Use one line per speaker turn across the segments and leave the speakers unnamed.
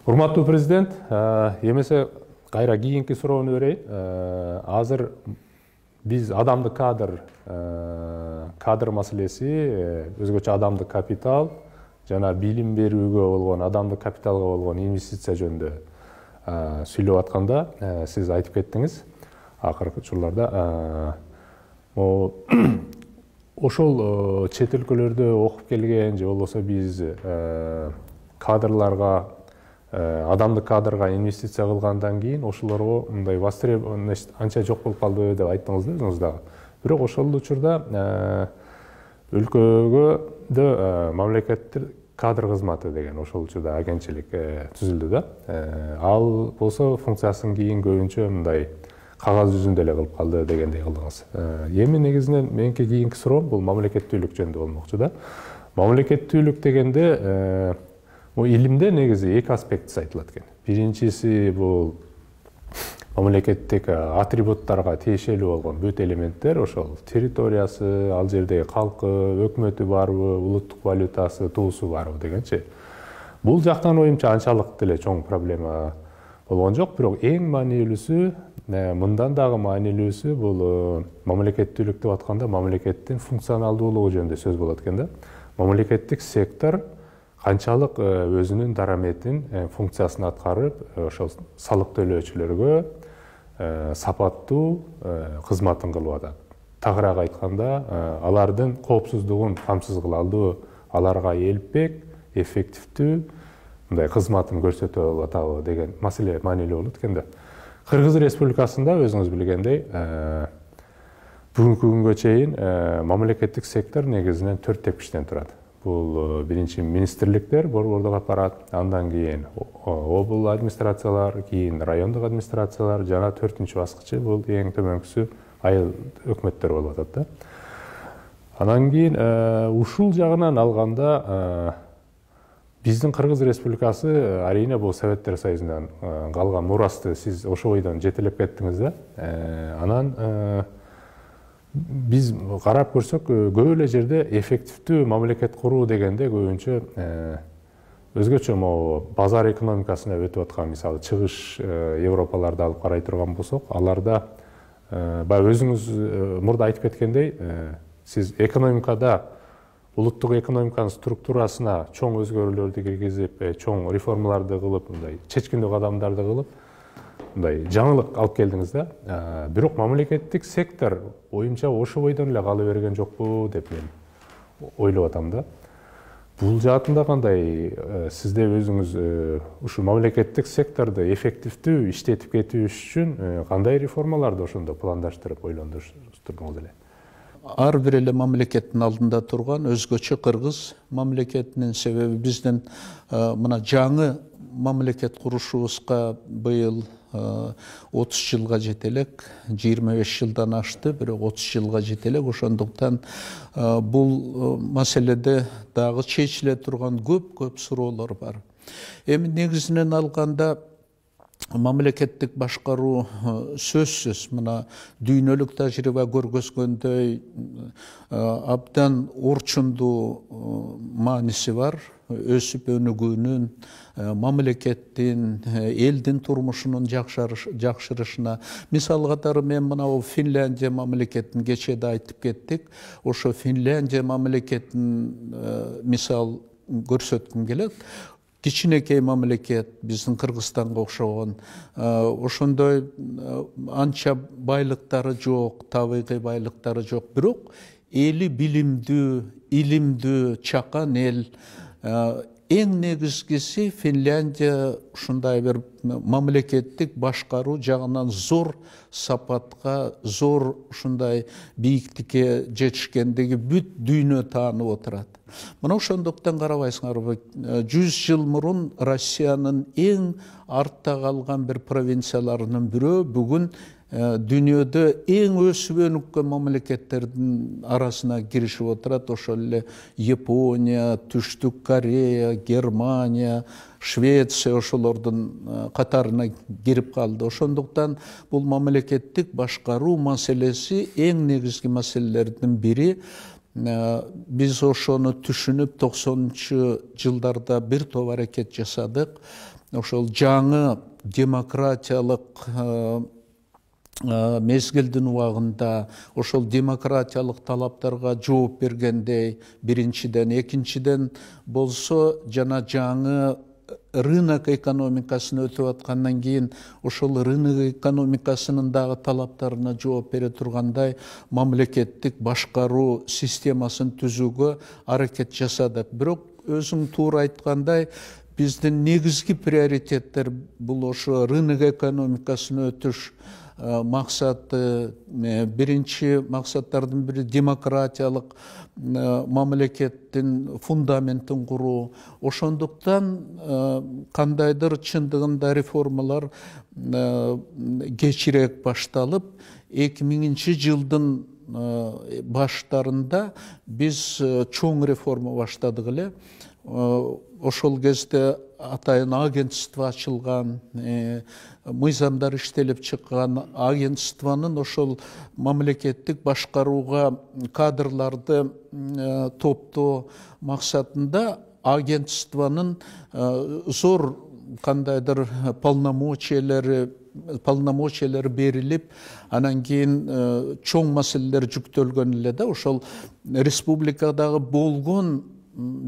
Урматтуу президент, эмесе кайра кийинки суроону берейин. Азыр биз адамдык кадр маселеси, өзгөчө адамдык капитал жана билим берүүгө болгон, адамдык капиталга болгон инвестиция жөнүндө сүйлөп атканда сиз айтып кеттиңиз акыркы учурларда. Ошол чет өлкөлөрдө окуп келген же болбосо биз кадрларга, адамдык кадрга инвестиция кылгандан кийин ошолорго мындай востребованность анча жок болуп калды деп айттыңыз да өзүңүз дагы. Бирок ошол учурда өлкөгө мамлекеттик кадр кызматы деген ошол учурда агентчилик түзүлдү да. Ал болсо функциясын кийин көбүнчө мындай кагаз жүзүндө эле кылып калды дегендей кылдыңыз. Эми негизинен меники кийинки суроом бул мамлекеттүүлүк жөнүндө болмокчу да. Мамлекеттүүлүк дегенде илимде негизи эки аспектisi айтылат экен. Биринчиси бул мамлекеттик атрибуттарга тиешелүү болгон бүт элементтер, ошол территориясы, ал жердеги калкы, өкмөтү барбы, улуттук валютасы, туусу барбы дегенчи. Бул жактан оюмча анчалык деле чоң проблема болгон жок, бирок эң маанилүүсү, мындан дагы маанилүүсү бул мамлекеттүүлүк деп атканда мамлекеттин функционалдуулугу жөнүндө сөз болот экен да. Мамлекеттик сектор канчалык өзүнүн дараметин, функциясын аткарып, ошол салык төлөөчүлөргө сапаттуу кызматын кылып атат. Тагыраак айтканда, алардын коопсуздугун камсыз кыла алды, аларга элпек, эффективдүү мындай кызматын көрсөтө атабы деген маселе маанилүү болот экен да. Кыргыз Республикасында өзүңүз билгендей, бүгүнкү күнгө чейин мамлекеттик сектор негизинен 4 тепкичтен турат. Бул биринчи министрликтер борбордук аппарат, андан кийин обул администрациялар, кийин райондук администрациялар, жана 4-үнчү баскычы бул эң төмөнкүсү айыл өкмөттөр болуп атат да. Анан кийин ушул жагынан алганда биздин Кыргыз Республикасы арийне бул Советтер Союзунан калган мурасты сиз ошо бойдон жетелеп кеттиңиз да. Анан биз карап көрсөк, көп эле жерде эффективдүү мамлекет куруу дегенде көбүнчө өзгөчө базар экономикасына өтүп аткан, мисалы чыгыш Европаларды алып карай турган болсок, аларда баягы өзүңүз мурда айтып кеткендей, сиз экономикада улуттук экономиканын структурасына чоң өзгөрүүлөрдү киргизип, чоң реформаларды кылып, мындай чечкиндүү кадамдарды кылып, мындай жаңылык алып келдиңиз да. Бирок мамлекеттик сектор оюмча ошо бойдон эле кала берген жокпу деп мен ойлоп атам да. Бул жаатында кандай, сизде өзүңүз ушул мамлекеттик секторду эффективдүү иштетип кетүү үчүн кандай реформаларды ошондо пландаштырып ойлондурдуңуз эле?
Ар бир эле мамлекеттин алдында турган өзгөчө Кыргыз мамлекетинин, себеби биздин мына жаңы мамлекет курушубузга быйыл 30 жылга жетелек, 25 жылдан ашты, бирок 30 жылга жетелек. Ошондуктан бул маселеде дагы чечиле турган көп суроолор бар. Эми негизинен алганда мамлекеттик башкаруу сөзсүз мына дүйнөлүк тажрыйба көргөзгөндөй абдан орчундуу мааниси бар. Өсүп өнүгүүнүн, мамлекеттин, элдин турмушунун жакшырышына. Мисал катары мен мына Финляндия мамлекетин кечеде айтып кеттик. Ошо Финляндия мамлекетин мисал көрсөткүм келет. Кичинекей мамлекет, биздин Кыргызстанга окшогон, ошондой анча байлыктары жок, табигый байлыктары жок, бирок эли билимдүү, илимдүү, чакан эл. Эң негизгиси Финляндия ушундай бир мамлекеттик башкаруу жагынан зор сапатка, зор ушундай бийиктикке жетишкендиги бүт дүйнө таанып отурат. Мына ошондуктан карабайсыңарбы, 100 жыл мурун Россиянын эң артта калган бир провинцияларынын бирөө бүгүн дүйнөдө эң өсүп өнүккөн мамлекеттердин арасына киришип отурат. Ошол эле Япония, Түштүк Корея, Германия, Швеция ошолордун катарына кирип калды. Ошондуктан бул мамлекеттик башкаруу маселеси эң негизги маселелердин бири. Биз ошону түшүнүп 90-жылдарда бир топ аракет жасадык. ошол жаңы демократиялык мезгилдин убагында ошол демократиялык талаптарга жооп бергендей биринчиден, экинчиден болсо жана жаңы рынок экономикасына өтүп аткандан кийин ошол рынок экономикасынын дагы талаптарына жооп бере тургандай мамлекеттик башкаруу системасын түзүүгө аракет жасадык. Бирок өзүң туура айткандай, биздин негизги приоритеттер бул ошо рынок экономикасына өтүш максаты. Биринчи максаттардын бири демократиялык мамлекеттин фундаментин куруу. Ошондуктан кандайдыр чындыгында реформалар кечирээк башталып, 2000-жылдын баштарында биз чоң реформа баштадык эле. Ошол кезде атайын агентство ачылган, мыйзамдар иштелип чыккан. Агентствонун ошол мамлекеттик башкарууга кадрларды топтоо максатында агентствонун зор кандайдыр полномочиялары берилип, анан кийин чоң маселелер жүктөлгөн эле да. Ошол республикадагы болгон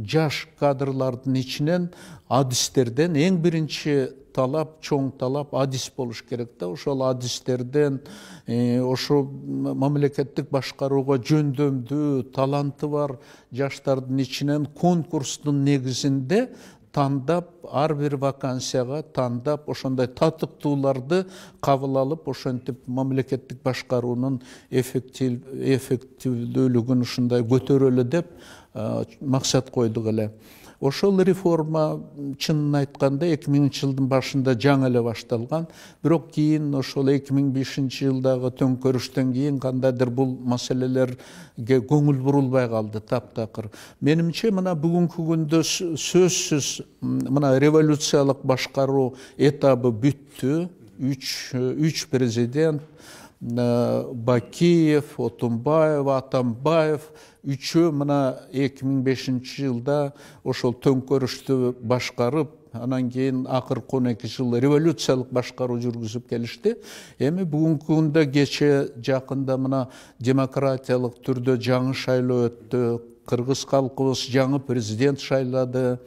жаш кадрлардын ичинен адистерден эң биринчи талап, чоң талап адис болуш керек да. Ошол адистерден ошо мамлекеттик башкарууга жөндөмдүү, таланты бар жаштардын ичинен конкурстун негизинде тандап, ар бир вакансияга тандап, ошондой татыктууларды кабыл алып, ошентип мамлекеттик башкаруунун эффективдүүлүгүн ушундай көтөрөлү деп максат койдук эле. Ошол реформа чынын айтканда 2000-жылдын башында жаңы эле башталган. Бирок кийин ошол 2005-жылдагы төңкөрүштөн кийин кандайдыр бул маселелерге көңүл бурулбай калды таптакыр. Менимче мына бүгүнкү күндө сөзсүз мына революциялык башкаруу этабы бүттү. Үч президент Бакиев, Отунбаев, Атамбаев үчөө мына 2005-жылда ошол төңкөрүштү башкарып, анан кийин акыркы 12 жыл революциялык башкаруу жүргүзүп келишти. Эми бүгүнкү күндө кече жакында мына демократиялык түрдө жаңы шайлоо өттү. Кыргыз калкыбыз жаңы президент шайлады.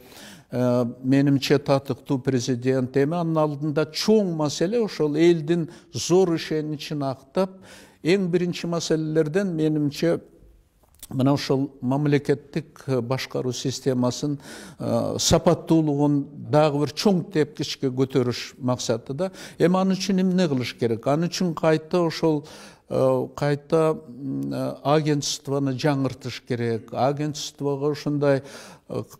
Менимче татыктуу президент. Эми анын алдында чоң маселе ошол элдин зор ишеничин актап, эң биринчи маселелерден менимче мына ошол мамлекеттик башкаруу системасын сапаттуулугун дагы бир чоң тепкичке көтөрүш максаты да. Эми ал үчүн эмне кылыш керек? Ал үчүн кайта агентствону жаңыртыш керек. Агентствого ушундай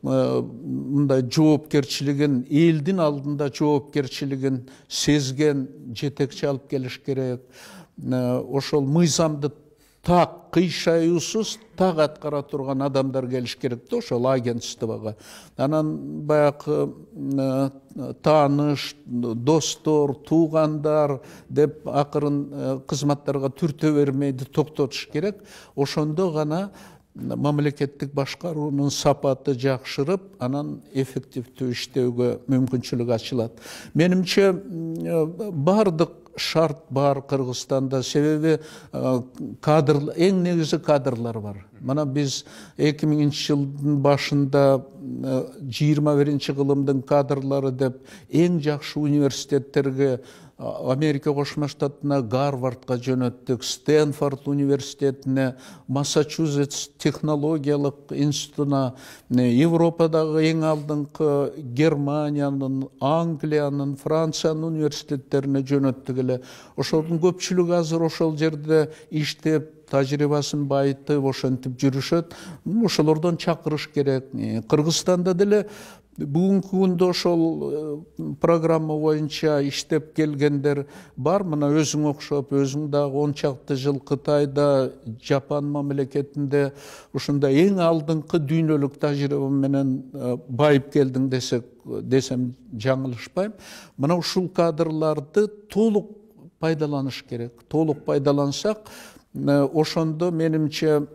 мындай жоопкерчилигин, элдин алдында жоопкерчилигин сезген жетекчи алып келиш керек. Ошол мыйзамды так кыйшаюусуз так аткара турган адамдар келиш керек да ошол агентствого. Анан баягы тааныш, достор, туугандар деп акырын кызматтарга түртө бермейди токтотуш керек. Ошондо гана мамлекеттик башкаруунун сапаты жакшырып, анан эффективдүү иштөөгө мүмкүнчүлүк ачылат. Менимче бардык шарт бар Кыргызстанда, себеби эң негизи кадрлар бар. Мына биз 2000-жылдын башында 21-кылымдын кадрлары деп эң жакшы университеттерге, Америка Кошмо Штатына Гарвардга жөнөттүк, Стэнфорд университетине, Массачусетс технологиялык институтуна, Европадагы эң алдыңкы Германиянын, Англиянын, Франциянын университеттерине жөнөттүк эле. Ошолдун көпчүлүгү азыр ошол жерде иштеп, тажрыйбасын байытып, ошентип жүрүшөт. Ошолордон чакырыш керек. Кыргызстанда деле бүгүнкү күндө ошол программа боюнча иштеп келгендер бар. Мына өзүң окшоп, өзүң дагы 10 чакты жыл Кытайда, Жапон мамлекетинде ушундай эң алдыңкы дүйнөлүк тажрыйба менен байып келдиң десем жаңылышпайм. Мына ушул кадрларды толук пайдаланыш керек. Толук пайдалансак, ошондо менимче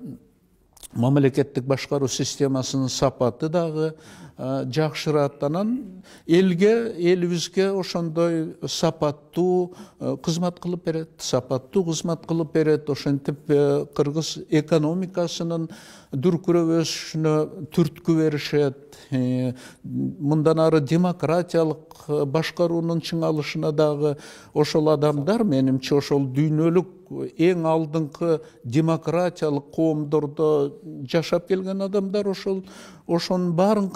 мамлекеттик башкаруу системасынын сапаты дагы жакшырат. Анан элибизге ошондой сапаттуу кызмат кылып берет, сапаттуу кызмат кылып берет. Ошентип кыргыз экономикасынын дүркүрөп өсүшүнө түрткү беришет. Мындан ары демократиялык башкаруунун чыңалышына дагы ошол адамдар, менимче, ошол дүйнөлүк эң алдыңкы демократиялык коомдордо жашап келген адамдар ошонун баарын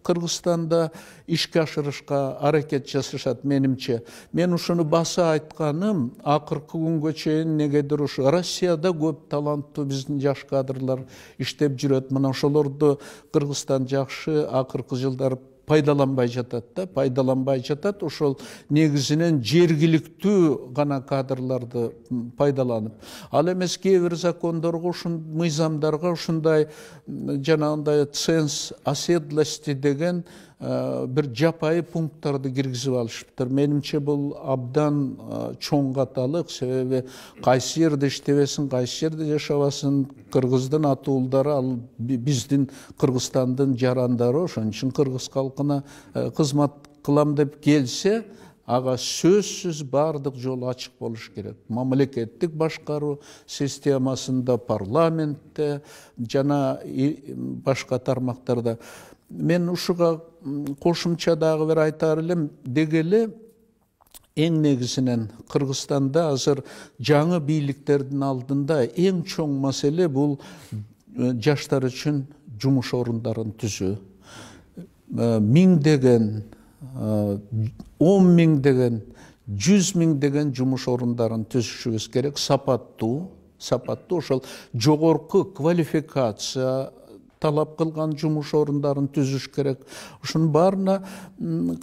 Кыргызстанда ишке ашырышка аракет жасашат, менимче. Мен ушуну баса айтканым, акыркы күнгө чейин негедир ушу Россияда көп таланттуу биздин жаш кадрлар иштеп жүрөт. Мына ошолорду Кыргызстан жакшы акыркы жылдары пайдаланбай жатат. Ошол негизинен жергиликтүү гана кадрларды пайдаланып. Ал эмес кээ бир закондорго, мыйзамдарга ушундай жанагындай ценз оседлости деген бир жапайы пункттарды киргизип алышыптыр. Менимче бул абдан чоң каталык, себеби кайсы жерде иштебесин, кайсы жерде жашабасын, кыргыздын атуулдары ал биздин Кыргызстандын жарандары. Ошон үчүн кыргыз калкына кызмат кылам деп келсе, ага сөзсүз бардык жол ачык болуш керек. Мамлекеттик башкаруу системасында, парламентте жана башка тармактарда. Мен ушуга кошумча дагы бир айтар элем, деги эле эң негизинен Кыргызстанда азыр жаңы бийликтердин алдында эң чоң маселе бул жаштар үчүн жумуш орундарын түзүү. Миңдеген, 10 миңдеген, 100 миңдеген жумуш орундарын түзүшүбүз керек. Сапаттуу, ошол жогорку квалификация талап кылган жумуш орундарын түзүш керек. Ушунун баарына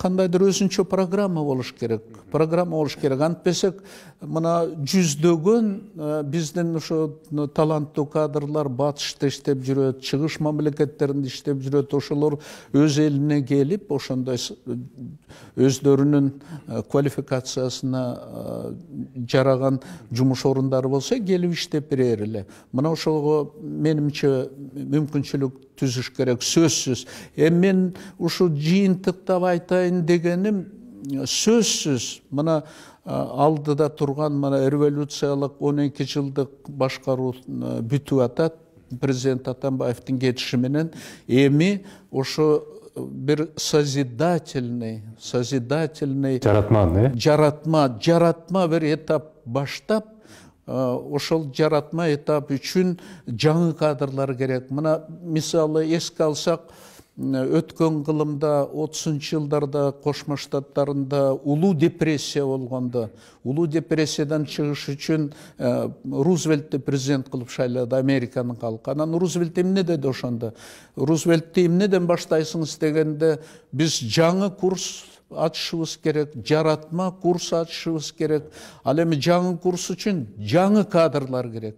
кандайдыр өзүнчө программа болуш керек. Антпесек, мына жүздөгөн биздин ошо таланттуу кадрлар батышта иштеп жүрөт, чыгыш мамлекеттеринде иштеп жүрөт. Ошолор өз элине келип, ошондой өздөрүнүн квалификациясына жараган жумуш орундары болсо, келип иштеп берер эле. Мына ошого менимче мүмкүнчүлүк түзүш керек, сөзсүз. Мен ушу жыйынтыктап айтайын дегеним, сөзсүз мына алдыда турган мына революциялык 12 жылдык башкаруу бүтүп атат. Президент Атамбаевдин кетиши менен эми ошо бир созидательный жаратма бир этап баштап, ошол жаратма этап үчүн жаңы кадрлар керек. Мына мисалы эске алсак, өткөн кылымда 30-жылдарда Кошмо Штаттарында улуу депрессия болгондо, улуу депрессиядан чыгыш үчүн Рузвельтти президент кылып шайлады Американын калкы. Анан Рузвельт эмне деди ошондо? Рузвельтти эмнеден баштайсыңыз дегенде, биз жаңы курс ачышыбыз керек, жаратма курс ачышыбыз керек. Ал эми жаңы курс үчүн жаңы кадрлар керек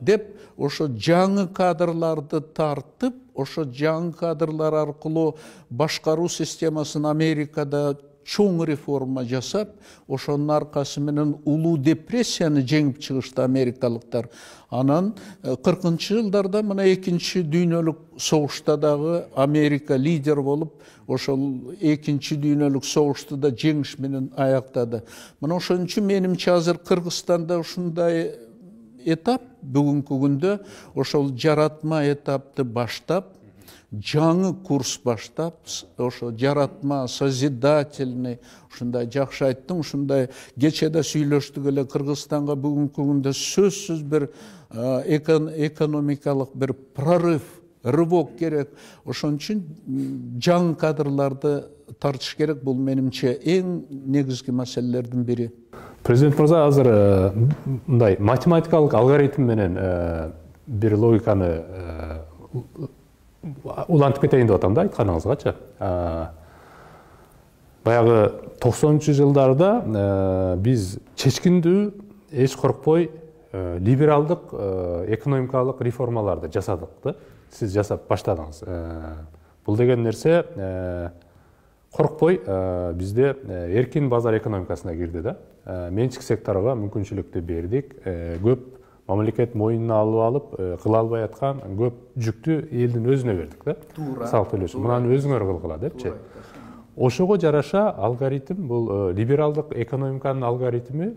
деп, ошо жаңы кадрларды тартып, ошо жаңы кадрлар аркылуу башкаруу системасын Америкада чоң реформа жасап, ошонун аркасы менен улуу депрессияны жеңип чыгышты америкалыктар. Анан 40-жылдарда мына экинчи дүйнөлүк согушта дагы Америка лидер болуп, ошол экинчи дүйнөлүк согушту да жеңиш менен аяктады. Мына ошон үчүн менимче азыр Кыргызстанда ушундай этап, бүгүнкү күндө ошол жаратма этапты баштап, жаңы курс баштап, ошо жаратма, созидательный, ушундай жакшы айттың, ушундай кечеде сүйлөштүк эле, Кыргызстанга бүгүнкү күндө сөзсүз бир экономикалык бир прорыв, рывок керек. Ошон үчүн жаңы кадрларды тартыш керек. Бул менимче эң негизги маселелердин бири.
Президент мырза, азыр мындай математикалык алгоритм менен бир логиканы улантып кетейин деп атам да, айтканыңызгачы. Баягы 90-жылдарда биз чечкиндүү, эч коркпой либералдык экономикалык реформаларды жасадык да. Сиз жасап баштадыңыз. Бул деген нерсе коркпой бизде эркин базар экономикасына кирди да. Менчик секторго мүмкүнчүлүктү бердик. Көп мамлекет мойнуна алып алып кыла албай аткан көп жүктү элдин өзүнө бердик да. Салык төлөшү. Мунаны өзүңөр кылгыла депчи. Ошого жараша алгоритм бул либералдык экономиканын алгоритми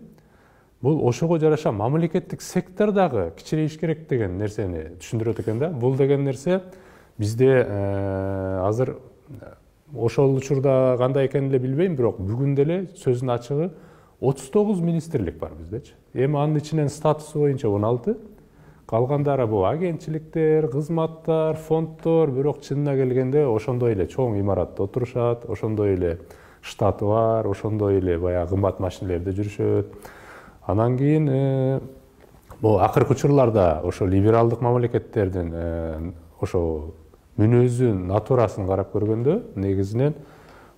бул ошого жараша мамлекеттик сектордагы кичирейиш керек деген нерсени түшүндүрөт экен да. Бул деген нерсе бизде азыр ошол учурда кандай экенин эле билбейм, бирок бүгүн деле сөздүн ачыгы 39 министрлик бар биздечи. Эми анын ичинен статусу боюнча 16, калгандары бул агентчиликтер, кызматтар, фонддор, бирок чынына келгенде ошондой эле чоң имаратта отурушат, ошондой эле штаты бар, ошондой эле баягы кымбат машинелерде жүрүшөт. Анан кийин бул акыркы учурларда ошо либералдык мамлекеттердин ошо мүнөзүн, натурасын карап көргөндө негизинен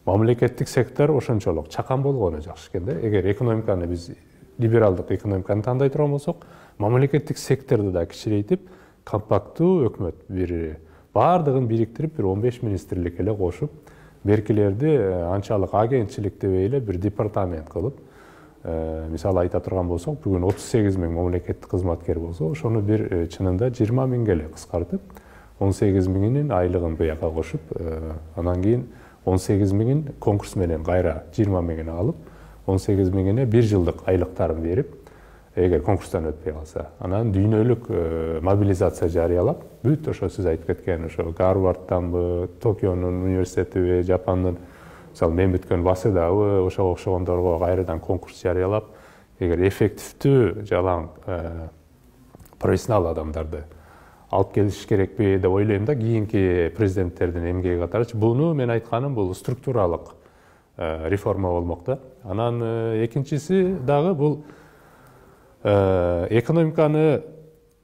мамлекеттик сектор ошончолук чакан болгону жакшы экен да. Эгер экономиканы биз либералдык экономиканы тандай турган болсок, мамлекеттик секторду да кичирейтип, компактуу өкмөт бир баардыгын бириктирип, бир 15 министрлик эле кошуп, беркилерди анчалык агентчилик дебей эле бир департамент кылып, мисалы айта турган болсок, бүгүн 38 000 мамлекеттик кызматкер болсо, ошону бир чынында 20 000 эле кыскартып, 18 000-ин айлыгын буяка кошуп, анан кийин 18 000-ин конкурс менен кайра 20 000-ин алып, 18 000-ине 1 жылдык айлыктарын берип, эгер конкурстан өтпөй калса, анан дүйнөлүк мобилизация жарыялап, бүт ошо сиз айтып кеткен ошо Гарвардтанбы, Токионун университетиби, Жапандын, мисалы мен бүткөн Васедабы, ошого окшогондорго кайрадан конкурс жарыялап, эгер эффективдүү жалаң профессионал адамдарды алып келиш керекпи деп ойлойм да, кийинки президенттердин эмгеги катары. Буну мен айтканым бул структуралык реформа болмок да. Анан экинчиси дагы бул экономиканы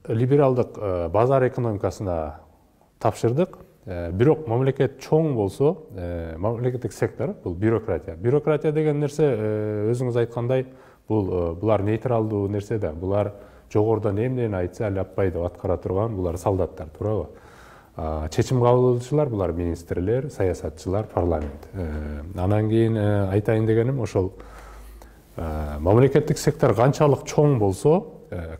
либералдык базар экономикасына тапшырдык. Бирок мамлекет чоң болсо, мамлекеттик сектор бул бюрократия. Бюрократия деген нерсе өзүңүз айткандай булар нейтралдуу нерсе да. Булар жогордон эмнени айтса ляппай деп аткара турган булар солдаттар, туурабы? Чечим кабыл кылуучулар булар министрлер, саясатчылар, парламент. Анан кийин айтайын дегеним ошол мамлекеттик сектор канчалык чоң болсо,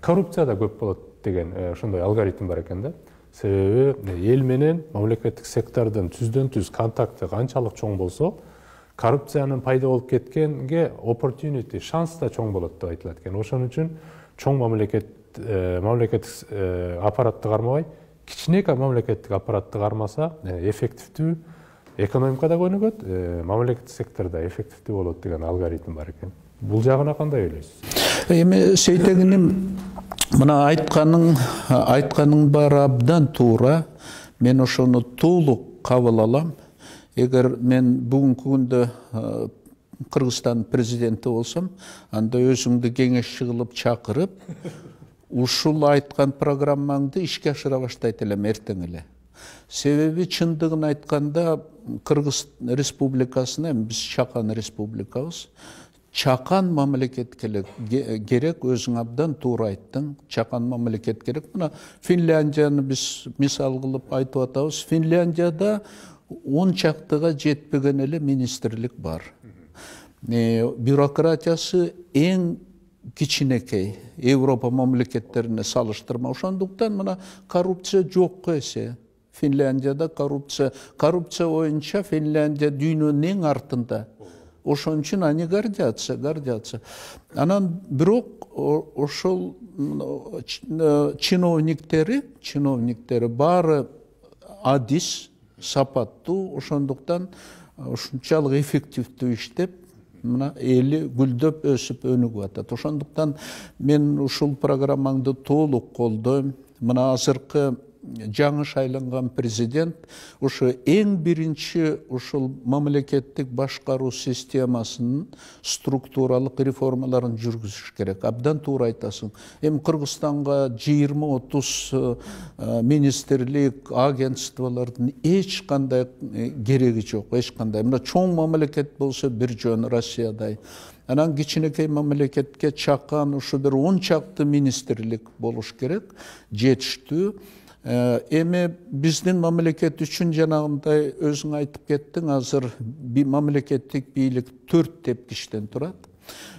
коррупция да көп болот деген ошондой алгоритм бар экен да. Себеби эл менен мамлекеттик сектордун түздөн түз контакты канчалык чоң болсо, коррупциянын пайда болуп кеткенге opportunity, шанс да чоң болот деп айтылат экен. Ошон үчүн чоң мамлекеттик аппаратты кармабай, кичинекей мамлекеттик аппаратты кармаса, эффективдүү экономикада көнүгөт, мамлекеттик секторда эффективдүү болот деген алгоритм бар экен. Бул жагына кандай ойлойсуз?
Эми Сейтегиним мына айтканың бар абдан туура. Мен ошону толук кабыл алам. Эгер мен бүгүнкү күндө Кыргызстан президенти болсом, анда өзүңдү кеңешчи кылып чакырып, ушул айткан программаңды ишке ашыра баштайт элем эртең эле. Себеби чындыгын айтканда Кыргыз республикасына, биз чакан республикабыз, чакан мамлекет керек, өзүң абдан туура айттың, чакан мамлекет керек. Мына Финляндияны биз мисал кылып айтып атабыз. Финляндияда 10 чактыга жетпеген эле министрлик бар. Бюрократиясы эң кичинекей Европа мамлекеттерине салыштырма. Ошондуктан мына коррупция жок эсе. Финляндияда коррупция боюнча Финляндия дүйнөнүн эң артында. Ошон үчүн ани гордятся. Анан бирок ошол чиновниктери баары адис, сапаттуу, ошондуктан ушунчалык эффективдүү иштеп, мына эли гүлдөп өсүп өнүгүп атат. Ошондуктан мен ушул программаңды толук колдойм. Мына азыркы жаңы шайланган президент ушу эң биринчи ушул мамлекеттик башкаруу системасынын структуралык реформаларын жүргүзүш керек. Абдан туура айтасың. Эми Кыргызстанга 20-30 министрлик, агентстволордун эч кандай кереги жок, эч кандай. Мына чоң мамлекет болсо бир жөн Россиядай. Анан кичинекей мамлекетке чакан ушу бир 10 чакты министрлик болуш керек, жетиштүү. Эми биздин мамлекет үчүн жанагындай өзүң айтып кеттиң, азыр мамлекеттик бийлик 4 тепкичтен турат.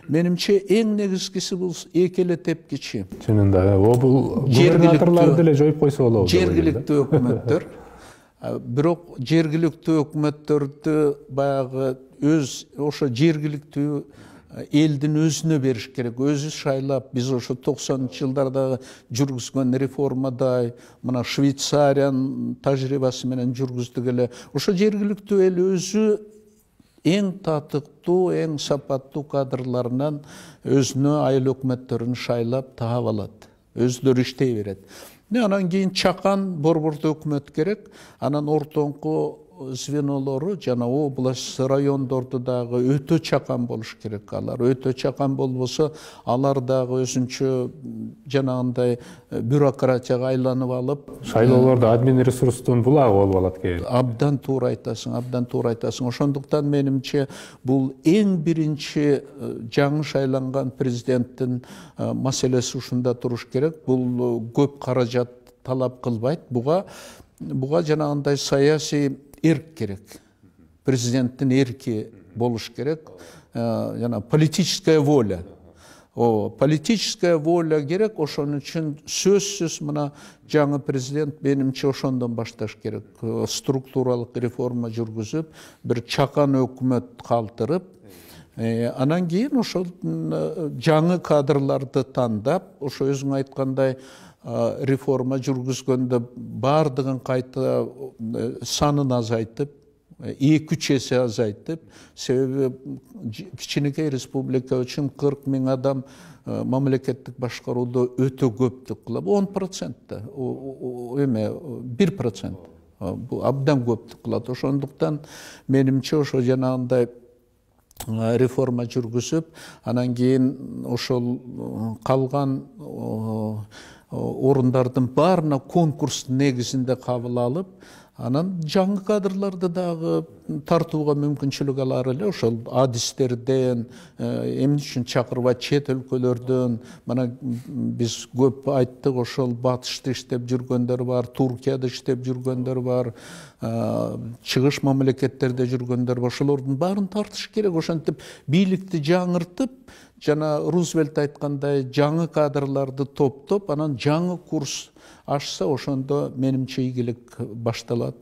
Менимче эң негизгиси бул эки эле тепкичи.
Чынында бул губернаторлорду деле жоюп койсо болот.
Жергиликтүү өкмөттөр. Бирок жергиликтүү өкмөттөрдү баягы ошо жергиликтүү элдин өзүнө бериш керек. Өзү шайлап, биз ошо 90-жылдардагы жүргүзгөн реформадай, мына Швейцариянын тажрыйбасы менен жүргүздүк эле. Ошо жергиликтүү эл өзү эң татыктуу, эң сапаттуу кадрларынан өзүнө айыл өкмөттөрүн шайлап таап алат. Өзүлөрү иштей берет. Анан кийин чакан борбордуу өкмөт керек. Анан ортоңку звенолору жана область, райондорду дагы өтө чакан болуш керек. Алар өтө чакан болбосо, алар дагы өзүнчө жанагындай бюрократияга айланып алып,
шайлоолордо админ ресурстун булагы болуп алат кейин.
Абдан туура айтасың. Ошондуктан менимче бул эң биринчи жаңы шайланган президенттин маселеси ушунда туруш керек. Бул көп каражат талап кылбайт. Буга жанагындай саясий эрк керек. Президенттин эрки болуш керек. Жана политическая воля. Политическая воля керек. Ошон үчүн сөзсүз мына жаңы президент менимче ошондон башташ керек. Структуралык реформа жүргүзүп, бир чакан өкмөт калтырып, анан кийин ошол жаңы кадрларды тандап, ошо өзүң айткандай реформа жүргүзгөндө бардыгын кайта санын азайтып, 2-3 эсе азайтып, себеби кичинекей республика үчүн 40 000 адам мамлекеттик башкарууду өтө көп деп кылат. 10% эме 1%. Бул абдан көп деп кылат. Ошондуктан менимче ошо жанагындай реформа жүргүзүп, анан кийин ошол калган орундардын баарына конкурс негизинде кабыл алып, анан жаңы кадрларды дагы тартууга мүмкүнчүлүк алар эле. Ошол адистерден, эмне үчүн чакырбайт, чет өлкөлөрдөн, мына биз көп айттык, ошол батышта иштеп жүргөндөр бар, Туркияда иштеп жүргөндөр бар, чыгыш мамлекеттерде жүргөндөр бар. Ошолордун баарын тартыш керек. Ошентип бийликти жаңыртып, жана Рузвельт айткандай жаңы кадрларды топтоп, анан жаңы курс ашса, ошондо менимче ийгилик башталат.